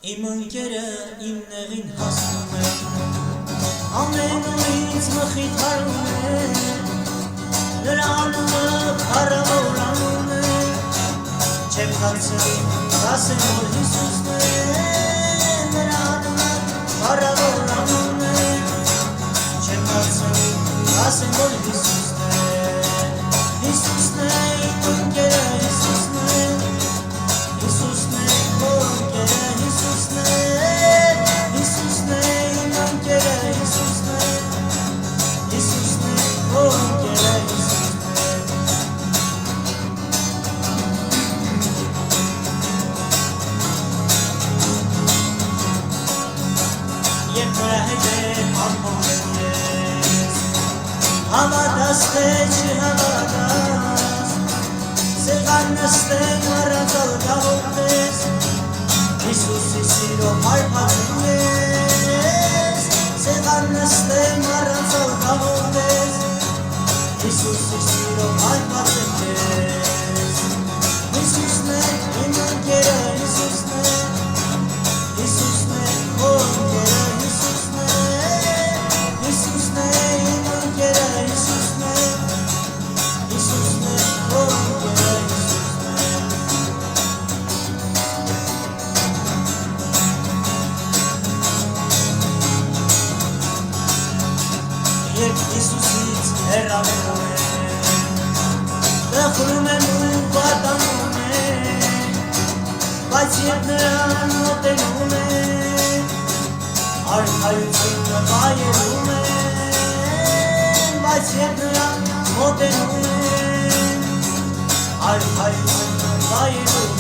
Իմ ընկերը իմ նեղին հասնում է, ամենուից մխիթարում է, նրա անունը փառավորանում է, չեմ կարծել, ասեմ, որ Հիսուսն է, նրա անունը փառավորանում է, չեմ կարծել, ասեմ, որ Հիսուսն է, Հիսուսն է, իմ ընկերը Հիսուսն է, Հիսուսն է, քո ընկերը Հիսուսն է, Հիսուսն է, իմ ընկերը Հիսուսն է, Հիսուսն է, քո ընկերը Հիսուսն է։ Երբ նրա հետ է համոզում ես, հավատաս թե չհավատաս, սեղան նստենք առանց ալգահոտ Հիսուսի սիրով հարբացում ես, սեղան նստեմ առանց ալգահոտ Հիսուսի սիրով հարբացում ես, Հիսուսն է, իմ ընկերը Հիսուսն է, Հիսուսն է, քո ընկերը Հիսուսն է, Հիսուսն է, իմ ընկերը Հիսուսն է, Հիսուսն է, քո ընկերը Երբ Հիսուսից հեռանում եմ, տխրում եմ ու պատանում եմ, բայց երբ նրան մոտենում եմ, արքայությունը վայելում եմ, բայց երբ նրան մոտենում եմ, արքայությունը վայելում